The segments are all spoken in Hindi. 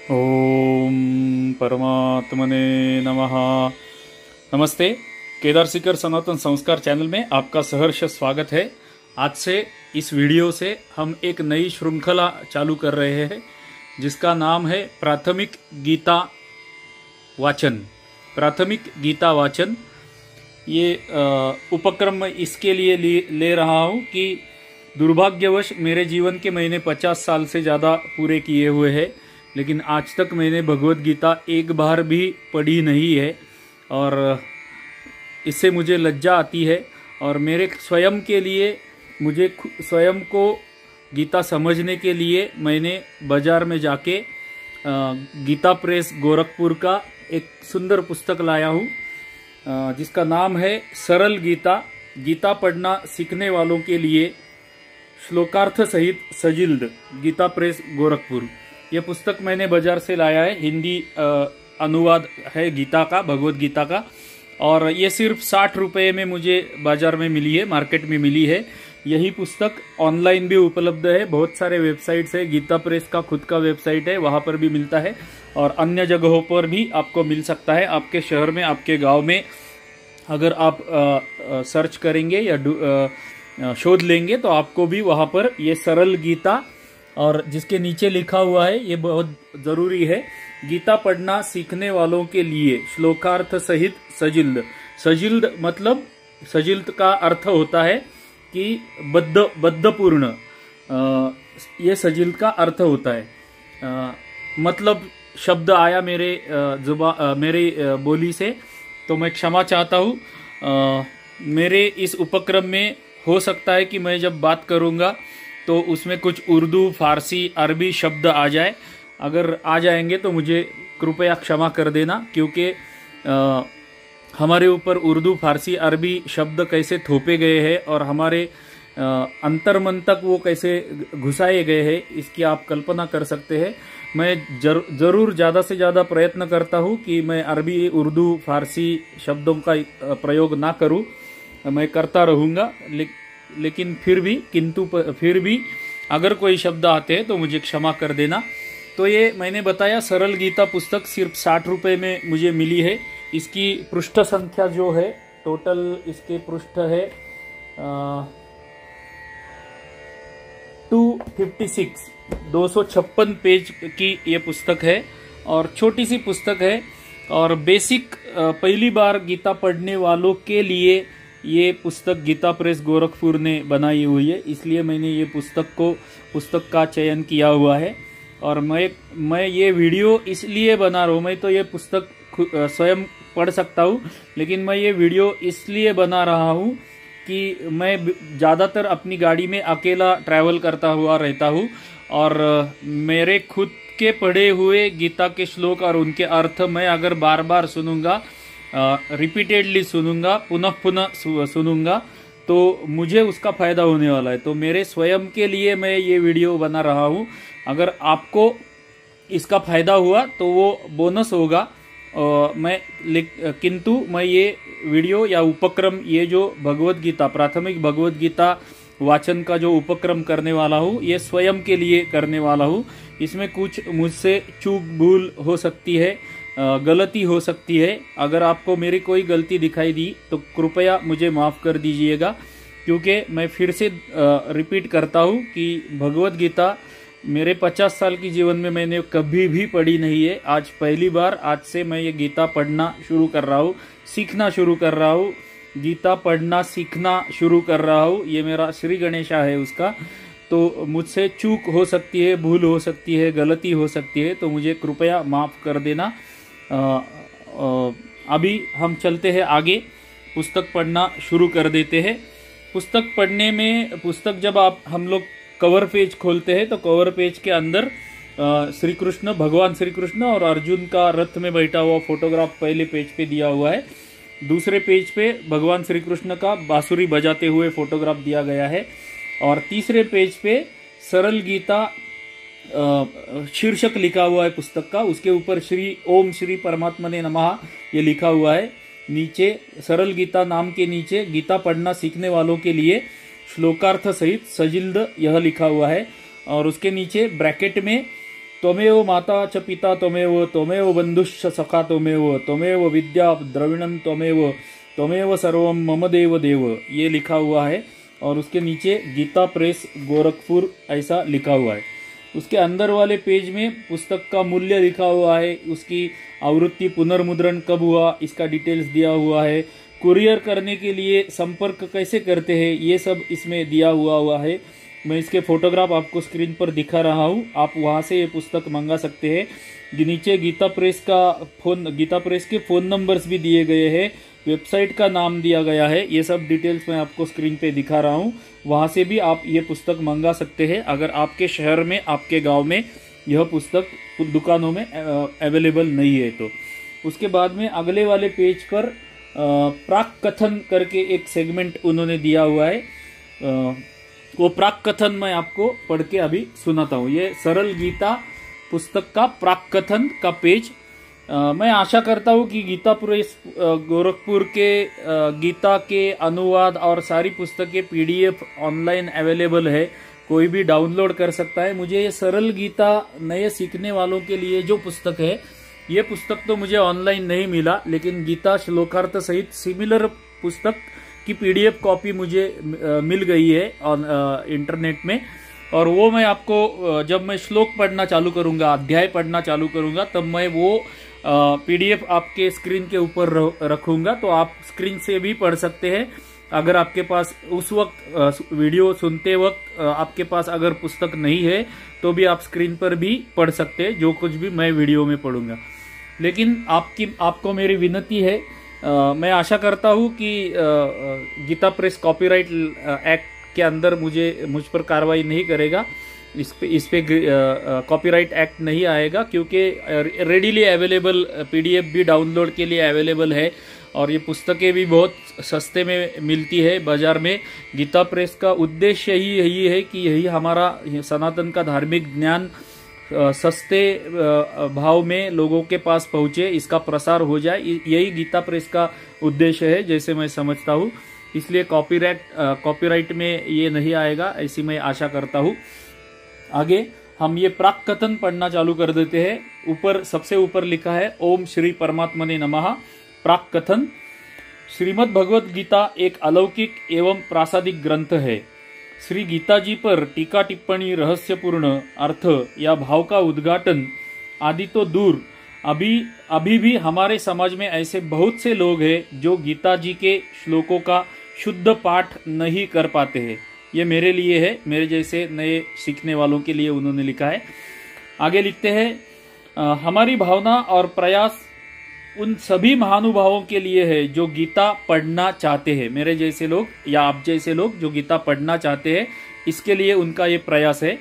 ओम परमात्मने नमः। नमस्ते। केदार सीकर सनातन संस्कार चैनल में आपका सहर्ष स्वागत है। आज से इस वीडियो से हम एक नई श्रृंखला चालू कर रहे हैं जिसका नाम है प्राथमिक गीता वाचन। प्राथमिक गीता वाचन ये उपक्रम मैं इसके लिए ले रहा हूँ कि दुर्भाग्यवश मेरे जीवन के मैंने 50 साल से ज़्यादा पूरे किए हुए हैं, लेकिन आज तक मैंने भगवत गीता एक बार भी पढ़ी नहीं है और इससे मुझे लज्जा आती है। और मेरे स्वयं के लिए, मुझे स्वयं को गीता समझने के लिए मैंने बाजार में जाके गीता प्रेस गोरखपुर का एक सुंदर पुस्तक लाया हूँ जिसका नाम है सरल गीता, गीता पढ़ना सीखने वालों के लिए, श्लोकार्थ सहित सजिल्द, गीता प्रेस गोरखपुर। यह पुस्तक मैंने बाजार से लाया है, हिंदी अनुवाद है गीता का, भगवत गीता का, और ये सिर्फ 60 रुपये में मुझे बाजार में मिली है, मार्केट में मिली है। यही पुस्तक ऑनलाइन भी उपलब्ध है, बहुत सारे वेबसाइट्स है, गीता प्रेस का खुद का वेबसाइट है, वहाँ पर भी मिलता है और अन्य जगहों पर भी आपको मिल सकता है। आपके शहर में, आपके गांव में अगर आप सर्च करेंगे या शोध लेंगे तो आपको भी वहाँ पर ये सरल गीता, और जिसके नीचे लिखा हुआ है, ये बहुत जरूरी है, गीता पढ़ना सीखने वालों के लिए, श्लोकार्थ सहित सजिल्द। सजिल्द मतलब, सजिल्द का अर्थ होता है कि बद्धपूर्ण, ये सजिल्द का अर्थ होता है। मतलब शब्द आया मेरे मेरी बोली से तो मैं क्षमा चाहता हूँ। मेरे इस उपक्रम में हो सकता है कि मैं जब बात करूँगा तो उसमें कुछ उर्दू, फारसी, अरबी शब्द आ जाए। अगर आ जाएंगे तो मुझे कृपया क्षमा कर देना, क्योंकि हमारे ऊपर उर्दू, फारसी, अरबी शब्द कैसे थोपे गए हैं और हमारे अंतर्मन तक वो कैसे घुसाए गए हैं, इसकी आप कल्पना कर सकते हैं। मैं जरूर ज़्यादा से ज़्यादा प्रयत्न करता हूँ कि मैं अरबी, उर्दू, फारसी शब्दों का प्रयोग ना करूँ, मैं करता रहूँगा, लेकिन फिर भी अगर कोई शब्द आते हैं तो मुझे क्षमा कर देना। तो ये मैंने बताया, सरल गीता पुस्तक सिर्फ 60 रुपये में मुझे मिली है। इसकी पृष्ठ संख्या जो है, टोटल इसके पृष्ठ है 256, 256 पेज की ये पुस्तक है और छोटी सी पुस्तक है। और बेसिक पहली बार गीता पढ़ने वालों के लिए ये पुस्तक गीता प्रेस गोरखपुर ने बनाई हुई है, इसलिए मैंने ये पुस्तक का चयन किया हुआ है। और मैं ये वीडियो इसलिए बना रहा हूँ, मैं तो ये पुस्तक स्वयं पढ़ सकता हूँ, लेकिन मैं ये वीडियो इसलिए बना रहा हूँ कि मैं ज़्यादातर अपनी गाड़ी में अकेला ट्रैवल करता हुआ रहता हूँ और मेरे खुद के पढ़े हुए गीता के श्लोक और उनके अर्थ मैं अगर बार बार सुनूंगा, रिपीटेडली सुनूंगा, पुनः सुनूंगा, तो मुझे उसका फायदा होने वाला है। तो मेरे स्वयं के लिए मैं ये वीडियो बना रहा हूँ। अगर आपको इसका फायदा हुआ तो वो बोनस होगा। किंतु मैं ये वीडियो या उपक्रम, ये जो भगवत गीता, प्राथमिक भगवत गीता वाचन का जो उपक्रम करने वाला हूँ, ये स्वयं के लिए करने वाला हूँ। इसमें कुछ मुझसे चूक भूल हो सकती है, गलती हो सकती है। अगर आपको मेरी कोई गलती दिखाई दी तो कृपया मुझे माफ़ कर दीजिएगा, क्योंकि मैं फिर से रिपीट करता हूँ कि भगवत गीता मेरे 50 साल की जीवन में मैंने कभी भी पढ़ी नहीं है। आज पहली बार, आज से मैं ये गीता पढ़ना शुरू कर रहा हूँ, सीखना शुरू कर रहा हूँ, गीता पढ़ना सीखना शुरू कर रहा हूँ। ये मेरा श्री गणेशा है उसका, तो मुझसे चूक हो सकती है, भूल हो सकती है, गलती हो सकती है, तो मुझे कृपया माफ़ कर देना। अभी हम चलते हैं आगे, पुस्तक पढ़ना शुरू कर देते हैं। पुस्तक पढ़ने में, पुस्तक जब हम लोग कवर पेज खोलते हैं तो कवर पेज के अंदर श्री कृष्ण, भगवान श्री कृष्ण और अर्जुन का रथ में बैठा हुआ फोटोग्राफ पहले पेज पे दिया हुआ है। दूसरे पेज पे भगवान श्री कृष्ण का बांसुरी बजाते हुए फोटोग्राफ दिया गया है और तीसरे पेज पे सरल गीता शीर्षक लिखा हुआ है पुस्तक का, उसके ऊपर ओम श्री परमात्मने नमः ये लिखा हुआ है। नीचे सरल गीता नाम के नीचे गीता पढ़ना सीखने वालों के लिए श्लोकार्थ सहित सजिल्द यह लिखा हुआ है और उसके नीचे ब्रैकेट में त्वमेव माता च पिता त्वमेव, त्वमेव बंधुश्च सखा त्वमेव, त्वमेव विद्या द्रविणम त्वमेव, त्वमेव सर्वम मम देव देव, ये लिखा हुआ है। और उसके नीचे गीता प्रेस गोरखपुर ऐसा लिखा हुआ है। उसके अंदर वाले पेज में पुस्तक का मूल्य लिखा हुआ है, उसकी आवृत्ति पुनर्मुद्रण कब हुआ इसका डिटेल्स दिया हुआ है, कुरियर करने के लिए संपर्क कैसे करते हैं ये सब इसमें दिया हुआ है। मैं इसके फोटोग्राफ आपको स्क्रीन पर दिखा रहा हूँ, आप वहाँ से ये पुस्तक मंगा सकते हैं। नीचे गीता प्रेस के फ़ोन नंबर्स भी दिए गए हैं, वेबसाइट का नाम दिया गया है, ये सब डिटेल्स मैं आपको स्क्रीन पे दिखा रहा हूँ। वहाँ से भी आप ये पुस्तक मंगा सकते हैं अगर आपके शहर में, आपके गांव में यह पुस्तक दुकानों में अवेलेबल नहीं है तो। उसके बाद में अगले वाले पेज पर प्राक कथन करके एक सेगमेंट उन्होंने दिया हुआ है। वो प्राक कथन मैं आपको पढ़ के अभी सुनाता हूँ। ये सरल गीता पुस्तक का प्राक कथन का पेज। मैं आशा करता हूँ कि गीता प्रेस गोरखपुर के गीता के अनुवाद और सारी पुस्तकें PDF ऑनलाइन अवेलेबल है, कोई भी डाउनलोड कर सकता है। मुझे ये सरल गीता नए सीखने वालों के लिए जो पुस्तक है, ये पुस्तक तो मुझे ऑनलाइन नहीं मिला, लेकिन गीता श्लोकार्थ सहित सिमिलर पुस्तक की PDF कॉपी मुझे मिल गई है इंटरनेट में। और वो मैं आपको जब मैं श्लोक पढ़ना चालू करूंगा, अध्याय पढ़ना चालू करूंगा, तब मैं वो PDF आपके स्क्रीन के ऊपर रखूंगा, तो आप स्क्रीन से भी पढ़ सकते हैं। अगर आपके पास उस वक्त वीडियो सुनते वक्त आपके पास अगर पुस्तक नहीं है तो भी आप स्क्रीन पर भी पढ़ सकते हैं जो कुछ भी मैं वीडियो में पढ़ूंगा। लेकिन आपको मेरी विनती है, मैं आशा करता हूँ कि गीता प्रेस कॉपीराइट एक्ट के अंदर मुझ पर कार्रवाई नहीं करेगा, इस पे कॉपीराइट एक्ट नहीं आएगा, क्योंकि रेडीली अवेलेबल PDF भी डाउनलोड के लिए अवेलेबल है और ये पुस्तकें भी बहुत सस्ते में मिलती है बाजार में। गीता प्रेस का उद्देश्य ही यही है कि यही हमारा सनातन का धार्मिक ज्ञान सस्ते भाव में लोगों के पास पहुंचे, इसका प्रसार हो जाए, यही गीता प्रेस का उद्देश्य है जैसे मैं समझता हूँ। इसलिए कॉपीराइट में ये नहीं आएगा, ऐसी मैं आशा करता हूँ। आगे हम ये प्राक कथन पढ़ना चालू कर देते हैं। ऊपर सबसे ऊपर लिखा है ओम श्री परमात्मने नमः। प्राक कथन। श्रीमद् भगवत गीता एक अलौकिक एवं प्रासादिक ग्रंथ है। श्री गीता जी पर टीका टिप्पणी, रहस्यपूर्ण अर्थ या भाव का उद्घाटन आदि तो दूर, अभी भी हमारे समाज में ऐसे बहुत से लोग हैं जो गीता जी के श्लोकों का शुद्ध पाठ नहीं कर पाते हैं। ये मेरे लिए है, मेरे जैसे नए सीखने वालों के लिए उन्होंने लिखा है। आगे लिखते हैं, हमारी भावना और प्रयास उन सभी महानुभावों के लिए है जो गीता पढ़ना चाहते हैं। मेरे जैसे लोग या आप जैसे लोग जो गीता पढ़ना चाहते हैं, इसके लिए उनका ये प्रयास है।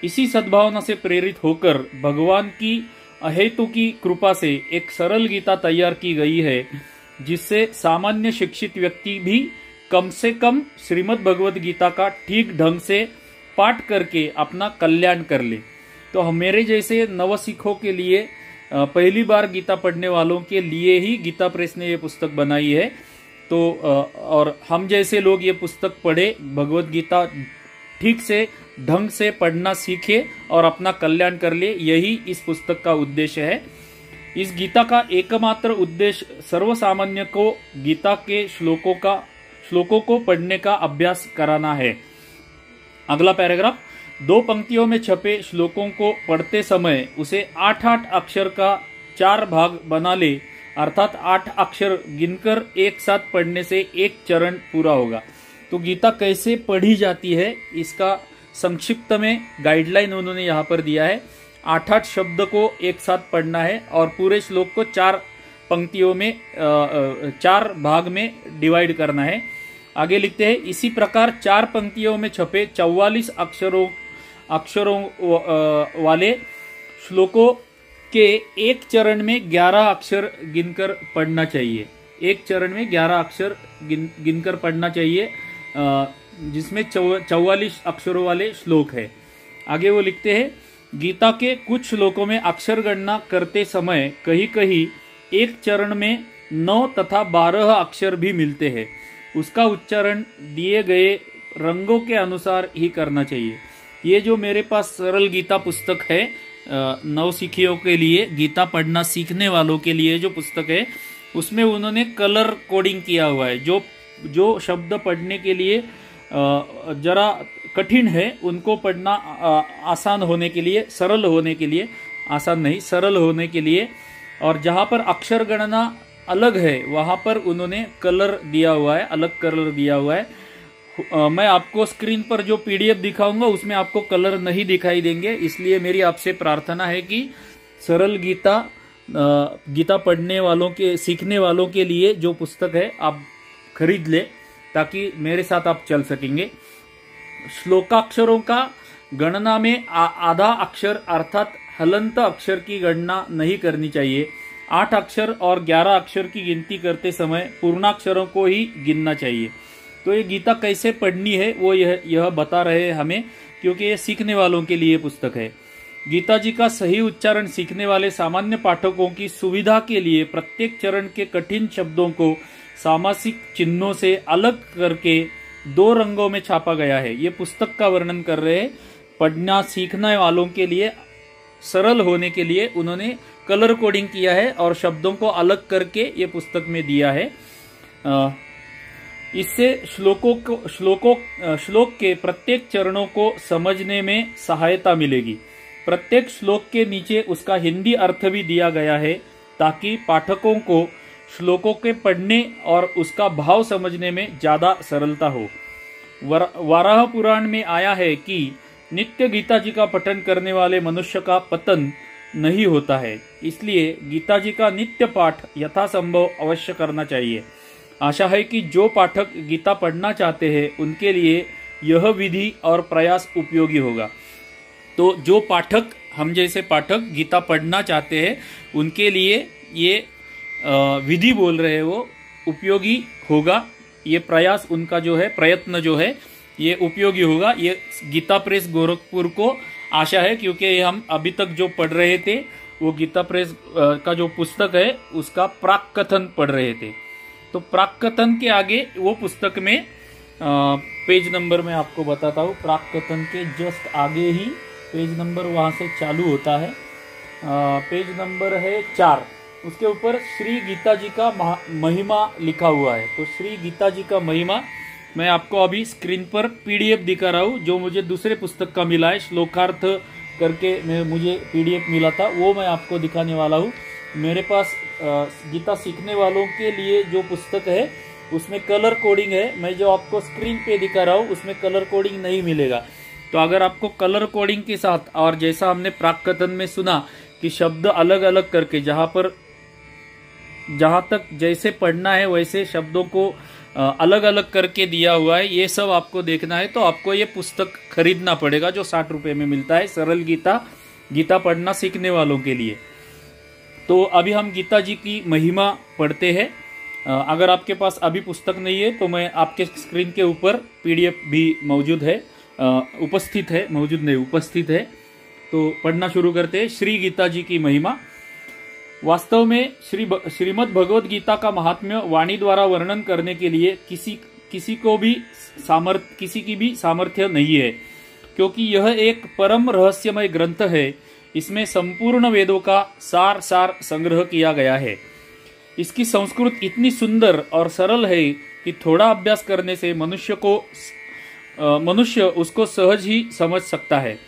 इसी सद्भावना से प्रेरित होकर भगवान की अहेतु की कृपा से एक सरल गीता तैयार की गई है, जिससे सामान्य शिक्षित व्यक्ति भी कम से कम श्रीमद् भगवत गीता का ठीक ढंग से पाठ करके अपना कल्याण कर ले। तो मेरे जैसे नवसिखों के लिए, पहली बार गीता पढ़ने वालों के लिए ही गीता प्रेस ने ये पुस्तक बनाई है। तो और हम जैसे लोग ये पुस्तक पढ़े, भगवत गीता ठीक से ढंग से पढ़ना सीखे और अपना कल्याण कर ले, यही इस पुस्तक का उद्देश्य है। इस गीता का एकमात्र उद्देश्य सर्वसामान्य को गीता के श्लोकों को पढ़ने का अभ्यास कराना है। अगला पैराग्राफ। 2 पंक्तियों में छपे श्लोकों को पढ़ते समय उसे 8-8 अक्षर का 4 भाग बना ले, अर्थात 8 अक्षर गिनकर एक साथ पढ़ने से एक चरण पूरा होगा। तो गीता कैसे पढ़ी जाती है, इसका संक्षिप्त में गाइडलाइन उन्होंने यहाँ पर दिया है। 8-8 शब्द को एक साथ पढ़ना है और पूरे श्लोक को 4 पंक्तियों में 4 भाग में डिवाइड करना है। आगे लिखते हैं, इसी प्रकार 4 पंक्तियों में छपे 44 अक्षरों वाले श्लोकों के एक चरण में 11 अक्षर गिनकर पढ़ना चाहिए। एक चरण में 11 अक्षर गिनकर पढ़ना चाहिए, जिसमें 44 अक्षरों वाले श्लोक है। आगे वो लिखते हैं, गीता के कुछ श्लोकों में अक्षर गणना करते समय कहीं कहीं एक चरण में 9 तथा 12 अक्षर भी मिलते हैं। उसका उच्चारण दिए गए रंगों के अनुसार ही करना चाहिए। ये जो मेरे पास सरल गीता पुस्तक है, नवसिखियों के लिए, गीता पढ़ना सीखने वालों के लिए जो पुस्तक है उसमें उन्होंने कलर कोडिंग किया हुआ है। जो शब्द पढ़ने के लिए जरा कठिन है उनको पढ़ना आसान होने के लिए, सरल होने के लिए, आसान नहीं सरल होने के लिए, और जहाँ पर अक्षर गणना अलग है वहाँ पर उन्होंने कलर दिया हुआ है, अलग कलर दिया हुआ है। मैं आपको स्क्रीन पर जो पीडीएफ दिखाऊंगा उसमें आपको कलर नहीं दिखाई देंगे, इसलिए मेरी आपसे प्रार्थना है कि सरल गीता पढ़ने वालों के, सीखने वालों के लिए जो पुस्तक है आप खरीद ले ताकि मेरे साथ आप चल सकेंगे। श्लोकाक्षरों का गणना में आधा अक्षर अर्थात हलंत अक्षर की गणना नहीं करनी चाहिए। 8 अक्षर और 11 अक्षर की गिनती करते समय पूर्णाक्षरों को ही गिनना चाहिए। तो ये गीता कैसे पढ़नी है वो यह बता रहे हैं हमें, क्योंकि ये सीखने वालों के लिए पुस्तक है। गीता जी का सही उच्चारण सीखने वाले सामान्य पाठकों की सुविधा के लिए प्रत्येक चरण के कठिन शब्दों को सामासिक चिन्हों से अलग करके 2 रंगों में छापा गया है। ये पुस्तक का वर्णन कर रहे हैं। पढ़ना सीखने वालों के लिए सरल होने के लिए उन्होंने कलर कोडिंग किया है और शब्दों को अलग करके ये पुस्तक में दिया है। इससे श्लोक के प्रत्येक चरणों को समझने में सहायता मिलेगी। प्रत्येक श्लोक के नीचे उसका हिंदी अर्थ भी दिया गया है ताकि पाठकों को श्लोकों के पढ़ने और उसका भाव समझने में ज्यादा सरलता हो। वाराह पुराण में आया है कि नित्य गीता जी का पठन करने वाले मनुष्य का पतन नहीं होता है, इसलिए गीता जी का नित्य पाठ यथासंभव अवश्य करना चाहिए। आशा है कि जो पाठक गीता पढ़ना चाहते हैं उनके लिए यह विधि और प्रयास उपयोगी होगा। तो जो पाठक, हम जैसे पाठक गीता पढ़ना चाहते हैं उनके लिए ये विधि बोल रहे हैं वो उपयोगी होगा। ये प्रयास उनका जो है, प्रयत्न जो है ये उपयोगी होगा। ये गीता प्रेस गोरखपुर को आशा है, क्योंकि हम अभी तक जो पढ़ रहे थे वो गीता प्रेस का जो पुस्तक है उसका प्राक कथन पढ़ रहे थे। तो प्राक कथन के आगे वो पुस्तक में पेज नंबर मैं आपको बताता हूँ। प्राक कथन के जस्ट आगे ही पेज नंबर वहाँ से चालू होता है। पेज नंबर है 4, उसके ऊपर श्री गीता जी का महिमा लिखा हुआ है। तो श्री गीता जी का महिमा मैं आपको अभी स्क्रीन पर पीडीएफ दिखा रहा हूँ, जो मुझे दूसरे पुस्तक का मिला है, श्लोकार्थ करके मुझे पीडीएफ मिला था, वो मैं आपको दिखाने वाला हूँ। मेरे पास गीता सीखने वालों के लिए जो पुस्तक है उसमें कलर कोडिंग है। मैं जो आपको स्क्रीन पे दिखा रहा हूँ उसमें कलर कोडिंग नहीं मिलेगा। तो अगर आपको कलर कोडिंग के साथ, और जैसा हमने प्राक कथन में सुना कि शब्द अलग अलग करके जहां तक जैसे पढ़ना है वैसे शब्दों को अलग अलग करके दिया हुआ है, ये सब आपको देखना है तो आपको ये पुस्तक खरीदना पड़ेगा जो 60 रुपए में मिलता है, सरल गीता पढ़ना सीखने वालों के लिए। तो अभी हम गीता जी की महिमा पढ़ते हैं। अगर आपके पास अभी पुस्तक नहीं है तो मैं आपके स्क्रीन के ऊपर पीडीएफ भी मौजूद है, उपस्थित है, मौजूद नहीं उपस्थित है। तो पढ़ना शुरू करते हैं। श्री गीता जी की महिमा। वास्तव में श्रीमद् भगवद गीता का महात्म्य वाणी द्वारा वर्णन करने के लिए किसी की भी सामर्थ्य नहीं है, क्योंकि यह एक परम रहस्यमय ग्रंथ है। इसमें संपूर्ण वेदों का सार संग्रह किया गया है। इसकी संस्कृत इतनी सुंदर और सरल है कि थोड़ा अभ्यास करने से मनुष्य उसको सहज ही समझ सकता है,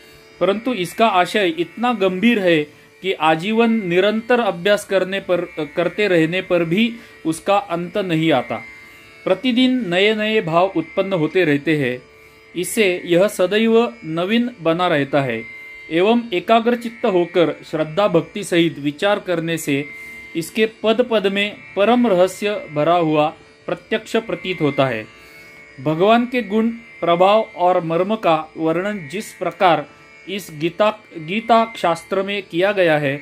परंतु इसका आशय इतना गंभीर है कि आजीवन निरंतर अभ्यास करते रहने पर भी उसका अंत नहीं आता। प्रतिदिन नए नए भाव उत्पन्न होते रहते हैं। इससे यह सदैव नवीन बना रहता है एवं एकाग्रचित्त होकर श्रद्धा भक्ति सहित विचार करने से इसके पद पद में परम रहस्य भरा हुआ प्रत्यक्ष प्रतीत होता है। भगवान के गुण, प्रभाव और मर्म का वर्णन जिस प्रकार इस गीता शास्त्र में किया गया है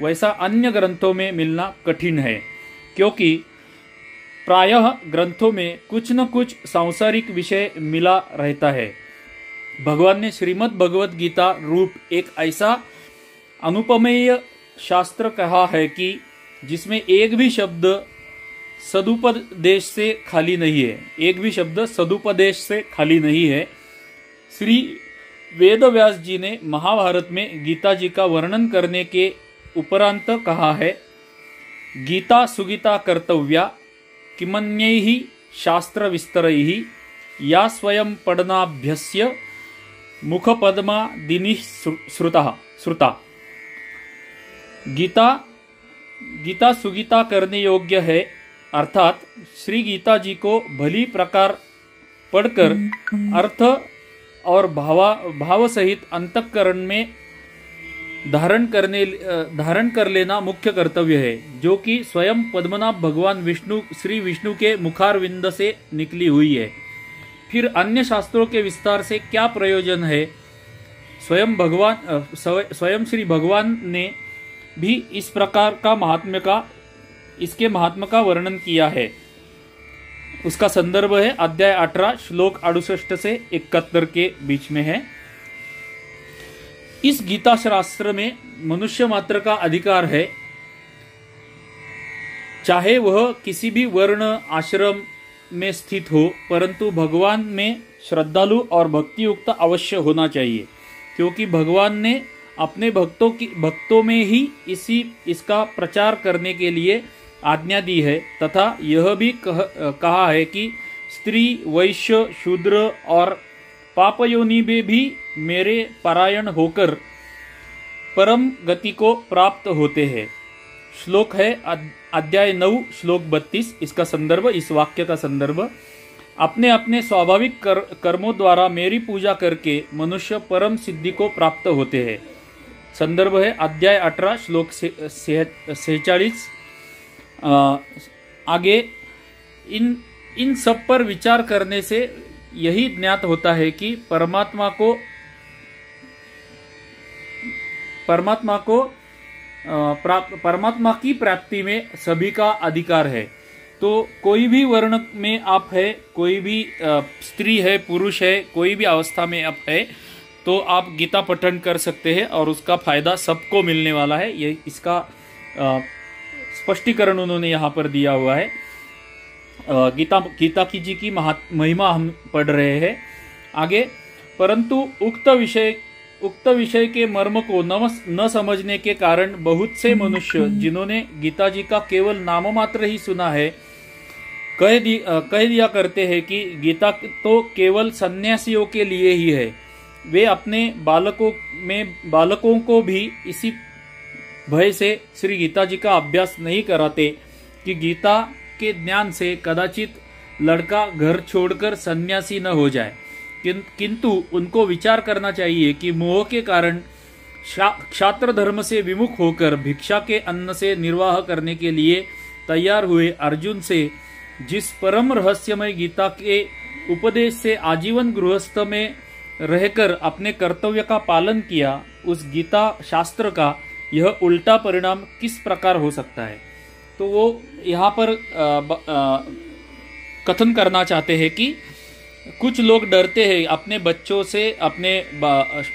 वैसा अन्य ग्रंथों में मिलना कठिन है, क्योंकि प्रायः ग्रंथों में कुछ न कुछ सांसारिक विषय मिला रहता है। भगवान ने श्रीमद् भगवद गीता रूप एक ऐसा अनुपमेय शास्त्र कहा है कि जिसमें एक भी शब्द सदुपदेश से खाली नहीं है, एक भी शब्द सदुपदेश से खाली नहीं है। श्री वेद व्यास जी ने महाभारत में गीता जी का वर्णन करने के उपरांत कहा है, गीता सुगीता कर्तव्या किमन्यैः शास्त्र विस्तरैः या स्वयं पठनाभ्यस्य मुखपद्मादिनिः श्रुता। गीता सुगीता करने योग्य है, अर्थात श्री गीता जी को भली प्रकार पढ़कर अर्थ और भाव सहित अंतःकरण में धारण कर लेना मुख्य कर्तव्य है, जो कि स्वयं पद्मनाभ भगवान विष्णु श्री विष्णु के मुखारविंद से निकली हुई है। फिर अन्य शास्त्रों के विस्तार से क्या प्रयोजन है? स्वयं श्री भगवान ने भी इस प्रकार का इसके महात्म्य का वर्णन किया है। उसका संदर्भ है अध्याय 18 श्लोक 68 से 71 के बीच में है। इस गीता शास्त्र में मनुष्य मात्र का अधिकार है, चाहे वह किसी भी वर्ण आश्रम में स्थित हो, परंतु भगवान में श्रद्धालु और भक्तियुक्त अवश्य होना चाहिए, क्योंकि भगवान ने अपने भक्तों में ही इसका प्रचार करने के लिए आज्ञा दी है, तथा यह भी कहा है कि स्त्री, वैश्य, शूद्र और पापयोनि में भी मेरे परायण होकर परम गति को प्राप्त होते हैं। श्लोक है अध्याय 9 श्लोक 32। इसका संदर्भ, इस वाक्य का संदर्भ, अपने अपने स्वाभाविक कर्मों द्वारा मेरी पूजा करके मनुष्य परम सिद्धि को प्राप्त होते हैं। संदर्भ है अध्याय 18 श्लोक 46। आगे इन सब पर विचार करने से यही ज्ञात होता है कि परमात्मा की प्राप्ति में सभी का अधिकार है। तो कोई भी वर्ण में आप है, कोई भी स्त्री है, पुरुष है, कोई भी अवस्था में आप है, तो आप गीता पठन कर सकते हैं और उसका फायदा सबको मिलने वाला है। ये इसका स्पष्टीकरण उन्होंने यहाँ पर दिया हुआ है। गीता की जी की महिमा हम पढ़ रहे हैं आगे। परंतु उक्त विषय के मर्म को न समझने के कारण बहुत से मनुष्य, जिन्होंने गीता जी का केवल नाम मात्र ही सुना है, कह दिया करते हैं कि गीता तो केवल सन्यासियों के लिए ही है। वे अपने बालकों को भी इसी भय से श्री गीता जी का अभ्यास नहीं कराते कि गीता के ज्ञान से कदाचित लड़का घर छोड़कर सन्यासी न हो जाए, किंतु उनको विचार करना चाहिए कि मोह के कारण क्षात्र धर्म से विमुख होकर भिक्षा के अन्न से निर्वाह करने के लिए तैयार हुए अर्जुन से जिस परम रहस्यमय गीता के उपदेश से आजीवन गृहस्थ में रहकर अपने कर्तव्य का पालन किया, उस गीता शास्त्र का यह उल्टा परिणाम किस प्रकार हो सकता है। तो वो यहाँ पर कथन करना चाहते हैं कि कुछ लोग डरते हैं अपने बच्चों से, अपने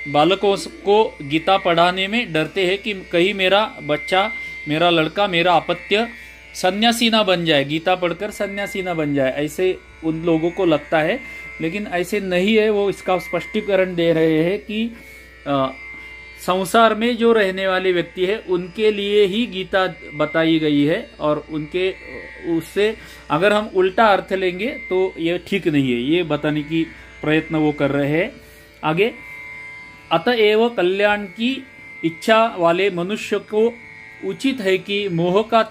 बालकों को गीता पढ़ाने में डरते हैं कि कहीं मेरा बच्चा, मेरा लड़का, मेरा अपत्य सन्यासी ना बन जाए, गीता पढ़कर सन्यासी ना बन जाए, ऐसे उन लोगों को लगता है। लेकिन ऐसे नहीं है। वो इसका स्पष्टीकरण दे रहे हैं कि संसार में जो रहने वाले व्यक्ति है उनके लिए ही गीता बताई गई है, और उससे अगर हम उल्टा अर्थ लेंगे तो ये ठीक नहीं है, ये बताने की प्रयत्न वो कर रहे हैं आगे। अतएव कल्याण की इच्छा वाले मनुष्य को उचित है कि मोह का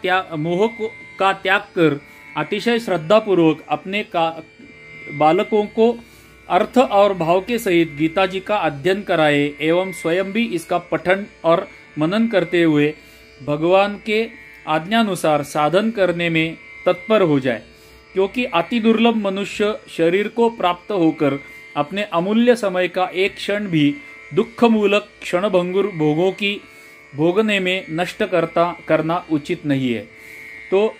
त्याग कर अतिशय श्रद्धापूर्वक अपने बालकों को अर्थ और भाव के सहित गीता जी का अध्ययन कराए, एवं स्वयं भी इसका पठन और मनन करते हुए भगवान के आज्ञानुसार साधन करने में तत्पर हो जाए। क्योंकि अति दुर्लभ मनुष्य शरीर को प्राप्त होकर अपने अमूल्य समय का एक क्षण भी दुख मूलक क्षणभंगुर भोगों की भोगने में नष्ट करना उचित नहीं है। तो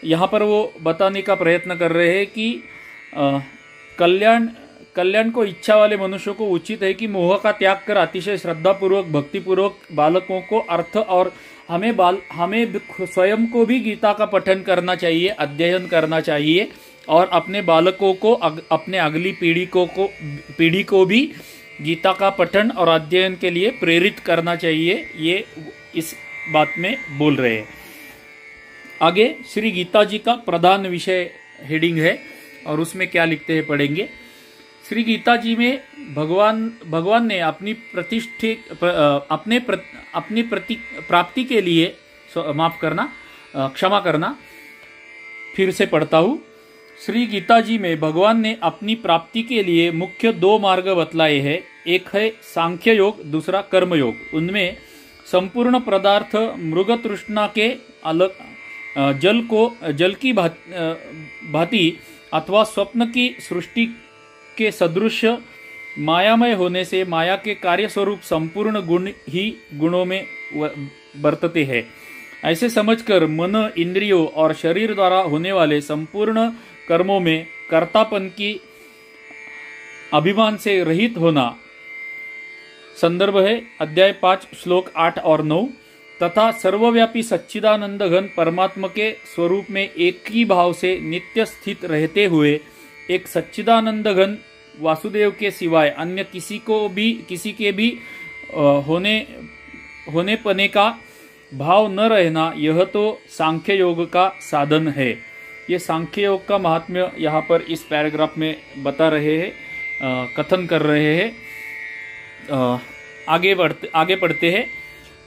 यहाँ पर वो बताने का प्रयत्न कर रहे हैं कि कल्याण को इच्छा वाले मनुष्यों को उचित है कि मोह का त्याग कर अतिशय श्रद्धापूर्वक भक्तिपूर्वक बालकों को अर्थ और हमें स्वयं को भी गीता का पठन करना चाहिए, अध्ययन करना चाहिए, और अपने बालकों को, अपने अगली पीढ़ी को भी गीता का पठन और अध्ययन के लिए प्रेरित करना चाहिए, ये इस बात में बोल रहे हैं। आगे श्री गीता जी का प्रधान विषय हेडिंग है और उसमें क्या लिखते हैं पढ़ेंगे। श्री गीता जी में भगवान ने अपनी प्राप्ति के लिए क्षमा करना, फिर से पढ़ता हूँ। श्री गीता जी में भगवान ने अपनी प्राप्ति के लिए मुख्य दो मार्ग बतलाए हैं। एक है सांख्य योग, दूसरा कर्म योग। उनमें संपूर्ण पदार्थ मृग तृष्णा के अलग जल की भांति अथवा स्वप्न की सृष्टि के सदृश मायामय होने से माया के कार्य स्वरूप संपूर्ण गुण ही गुणों में बरतते हैं। ऐसे समझकर मन, इंद्रियों और शरीर द्वारा होने वाले संपूर्ण कर्मों में कर्तापन की अभिमान से रहित होना। संदर्भ है अध्याय 5 श्लोक 8 और 9। तथा सर्वव्यापी सच्चिदानंद घन परमात्मा के स्वरूप में एक ही भाव से नित्य स्थित रहते हुए एक सच्चिदानंद घन वासुदेव के सिवाय अन्य किसी के भी होने पने का भाव न रहना, यह तो सांख्य योग का साधन है। ये सांख्य योग का महात्म्य यहाँ पर इस पैराग्राफ में बता रहे हैं, कथन कर रहे हैं। आगे पढ़ते हैं।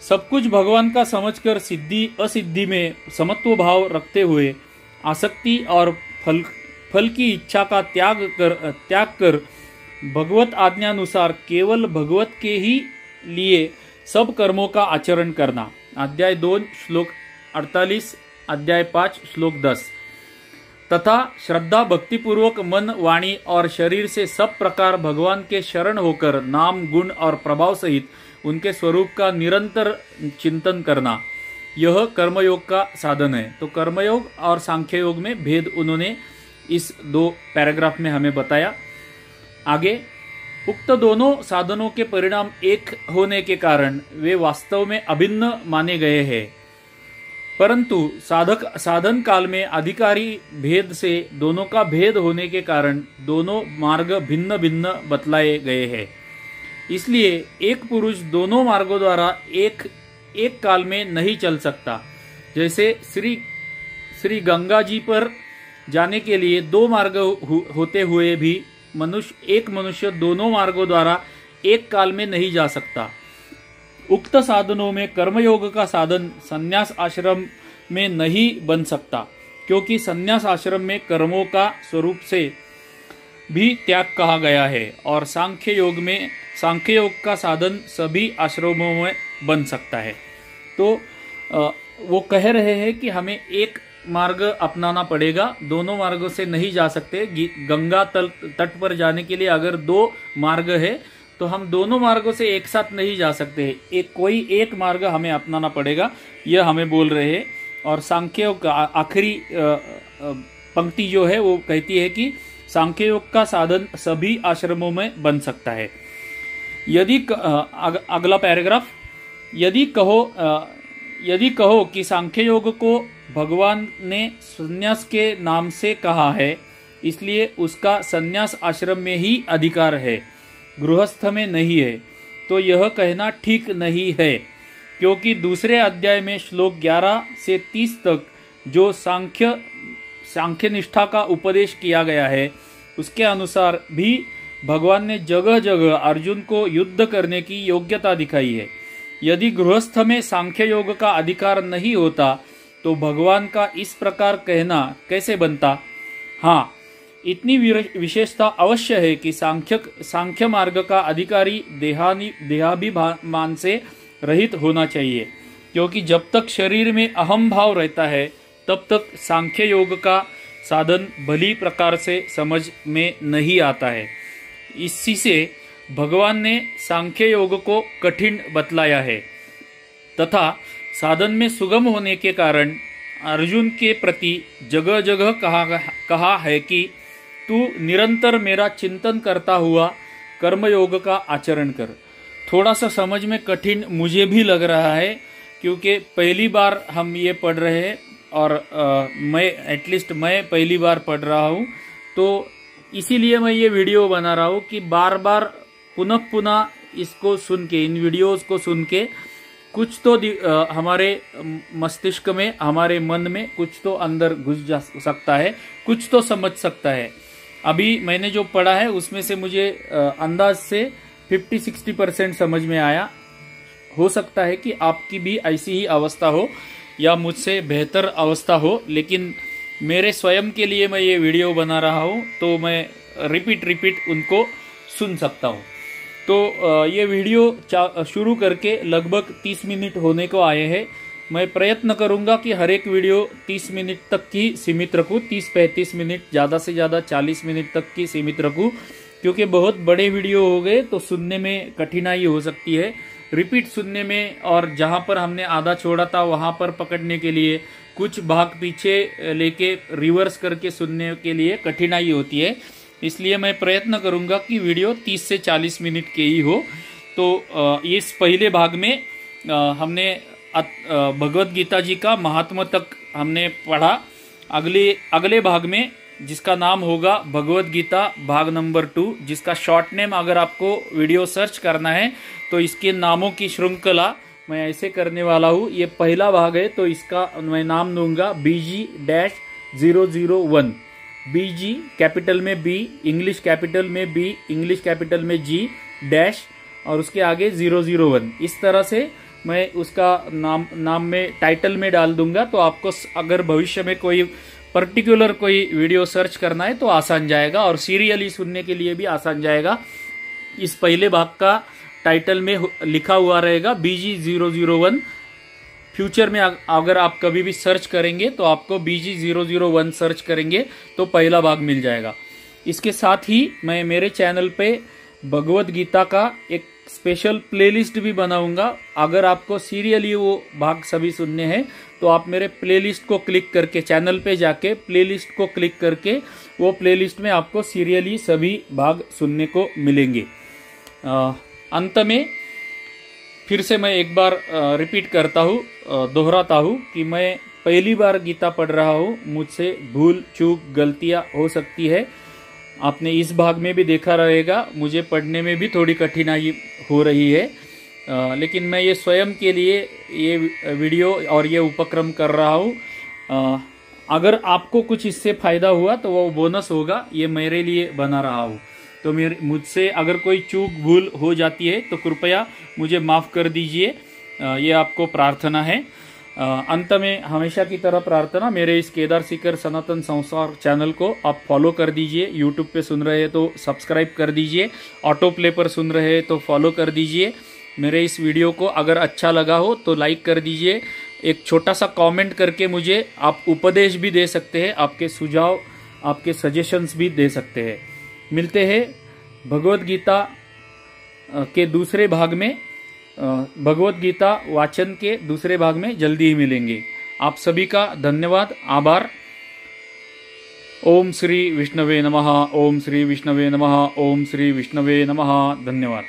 सब कुछ भगवान का समझकर सिद्धि असिद्धि में समत्व भाव रखते हुए आसक्ति और फल की इच्छा का त्याग कर भगवत आज्ञानुसार केवल भगवत के ही लिए सब कर्मों का आचरण करना। अध्याय 2 श्लोक 48, अध्याय 5 श्लोक 10। तथा श्रद्धा भक्तिपूर्वक मन, वाणी और शरीर से सब प्रकार भगवान के शरण होकर नाम, गुण और प्रभाव सहित उनके स्वरूप का निरंतर चिंतन करना, यह कर्मयोग का साधन है। तो कर्मयोग और सांख्य योग में भेद उन्होंने इस 2 पैराग्राफ में हमें बताया। आगे उक्त दोनों साधनों के परिणाम एक होने के कारण वे वास्तव में अभिन्न माने गए हैं, परंतु साधन काल में अधिकारी भेद से दोनों का भेद होने के कारण दोनों मार्ग भिन्न भिन्न बतलाए गए हैं। इसलिए एक पुरुष दोनों मार्गों द्वारा एक काल में नहीं चल सकता। जैसे श्री गंगा जी पर जाने के लिए 2 मार्ग होते हुए भी एक मनुष्य दोनों मार्गों द्वारा एक काल में नहीं जा सकता। उक्त साधनों में कर्मयोग का साधन संन्यास आश्रम में नहीं बन सकता, क्योंकि संन्यास आश्रम में कर्मों का स्वरूप से भी त्याग कहा गया है, और सांख्य योग का साधन सभी आश्रमों में बन सकता है। तो वो कह रहे हैं कि हमें एक मार्ग अपनाना पड़ेगा, दोनों मार्गों से नहीं जा सकते। गंगा तट पर जाने के लिए अगर 2 मार्ग है तो हम दोनों मार्गों से एक साथ नहीं जा सकते, कोई एक मार्ग हमें अपनाना पड़ेगा, यह हमें बोल रहे हैं। और सांख्य योग का आखिरी पंक्ति जो है वो कहती है कि सांख्य योग का साधन सभी आश्रमों में बन सकता है। अगला पैराग्राफ, यदि कहो कि सांख्य योग को भगवान ने संन्यास के नाम से कहा है, इसलिए उसका संन्यास आश्रम में ही अधिकार है, गृहस्थ में नहीं है, तो यह कहना ठीक नहीं है, क्योंकि दूसरे अध्याय में श्लोक 11 से 30 तक जो सांख्य निष्ठा का उपदेश किया गया है, उसके अनुसार भी भगवान ने जगह जगह अर्जुन को युद्ध करने की योग्यता दिखाई है। यदि गृहस्थ में सांख्य योग का अधिकार नहीं होता तो भगवान का इस प्रकार कहना कैसे बनता? हाँ, इतनी विशेषता अवश्य है कि सांख्य मार्ग का अधिकारी देहाभिमान से रहित होना चाहिए, क्योंकि जब तक शरीर में अहम भाव रहता है तब तक सांख्य योग का साधन भली प्रकार से समझ में नहीं आता है। इसी से भगवान ने सांख्य योग को कठिन बतलाया है तथा साधन में सुगम होने के कारण अर्जुन के प्रति जगह जगह कहा है कि तू निरंतर मेरा चिंतन करता हुआ कर्मयोग का आचरण कर। थोड़ा सा समझ में कठिन मुझे भी लग रहा है, क्योंकि पहली बार हम ये पढ़ रहे हैं और मैं पहली बार पढ़ रहा हूँ, तो इसीलिए मैं ये वीडियो बना रहा हूँ कि बार बार पुनः पुनः इसको सुन के, इन वीडियोस को सुन के कुछ तो हमारे मस्तिष्क में, हमारे मन में कुछ तो अंदर घुस जा सकता है, कुछ तो समझ सकता है। अभी मैंने जो पढ़ा है उसमें से मुझे अंदाज से 50-60% समझ में आया। हो सकता है कि आपकी भी ऐसी ही अवस्था हो या मुझसे बेहतर अवस्था हो, लेकिन मेरे स्वयं के लिए मैं ये वीडियो बना रहा हूँ तो मैं रिपीट उनको सुन सकता हूँ। तो ये वीडियो शुरू करके लगभग 30 मिनट होने को आए हैं। मैं प्रयत्न करूंगा कि हर एक वीडियो 30 मिनट तक की सीमित रखूं, 30-35 मिनट, ज़्यादा से ज़्यादा 40 मिनट तक की सीमित रखूं, क्योंकि बहुत बड़े वीडियो हो गए तो सुनने में कठिनाई हो सकती है, रिपीट सुनने में, और जहां पर हमने आधा छोड़ा था वहां पर पकड़ने के लिए, कुछ भाग पीछे लेके रिवर्स करके सुनने के लिए कठिनाई होती है। इसलिए मैं प्रयत्न करूंगा कि वीडियो 30 से 40 मिनट के ही हो। तो इस पहले भाग में हमने भगवत गीता जी का महात्म्य तक हमने पढ़ा। अगले भाग में, जिसका नाम होगा भगवत गीता भाग नंबर 2, जिसका शॉर्ट नेम अगर आपको वीडियो सर्च करना है तो इसके नामों की श्रृंखला मैं ऐसे करने वाला हूँ। ये पहला भाग है तो इसका मैं नाम दूंगा BG-001। BG कैपिटल में B, इंग्लिश कैपिटल में B, इंग्लिश कैपिटल में G डैश और उसके आगे 001। इस तरह से मैं उसका नाम में टाइटल में डाल दूंगा। तो आपको अगर भविष्य में कोई पर्टिकुलर कोई वीडियो सर्च करना है तो आसान जाएगा, और सीरियली सुनने के लिए भी आसान जाएगा। इस पहले भाग का टाइटल में लिखा हुआ रहेगा BG-001। फ्यूचर में अगर आप कभी भी सर्च करेंगे तो आपको BG-001 सर्च करेंगे तो पहला भाग मिल जाएगा। इसके साथ ही मैं मेरे चैनल पे भगवत गीता का एक स्पेशल प्लेलिस्ट भी बनाऊंगा। अगर आपको सीरियली वो भाग सभी सुनने हैं तो आप मेरे प्लेलिस्ट को क्लिक करके, चैनल पे जाके प्लेलिस्ट को क्लिक करके, वो प्लेलिस्ट में आपको सीरियली सभी भाग सुनने को मिलेंगे। अंत में फिर से मैं एक बार रिपीट करता हूँ, दोहराता हूँ कि मैं पहली बार गीता पढ़ रहा हूँ, मुझसे भूल चूक गलतियाँ हो सकती है। आपने इस भाग में भी देखा रहेगा मुझे पढ़ने में भी थोड़ी कठिनाई हो रही है, लेकिन मैं ये स्वयं के लिए ये वीडियो और ये उपक्रम कर रहा हूँ। अगर आपको कुछ इससे फायदा हुआ तो वो बोनस होगा, ये मेरे लिए बना रहा हूँ। तो मुझसे अगर कोई चूक भूल हो जाती है तो कृपया मुझे माफ़ कर दीजिए, ये आपको प्रार्थना है। अंत में हमेशा की तरह प्रार्थना, मेरे इस केदार सीकर सनातन संसार चैनल को आप फॉलो कर दीजिए। यूट्यूब पे सुन रहे हैं तो सब्सक्राइब कर दीजिए, ऑटो प्ले पर सुन रहे हैं तो फॉलो कर दीजिए। मेरे इस वीडियो को अगर अच्छा लगा हो तो लाइक कर दीजिए। एक छोटा सा कमेंट करके मुझे आप उपदेश भी दे सकते हैं, आपके सुझाव, आपके सजेशंस भी दे सकते हैं। मिलते हैं भगवत गीता के दूसरे भाग में, भगवत गीता वाचन के दूसरे भाग में जल्दी ही मिलेंगे। आप सभी का धन्यवाद, आभार। ओम श्री विष्णवे नमः, ओम श्री विष्णवे नमः, ओम श्री विष्णवे नमः। धन्यवाद।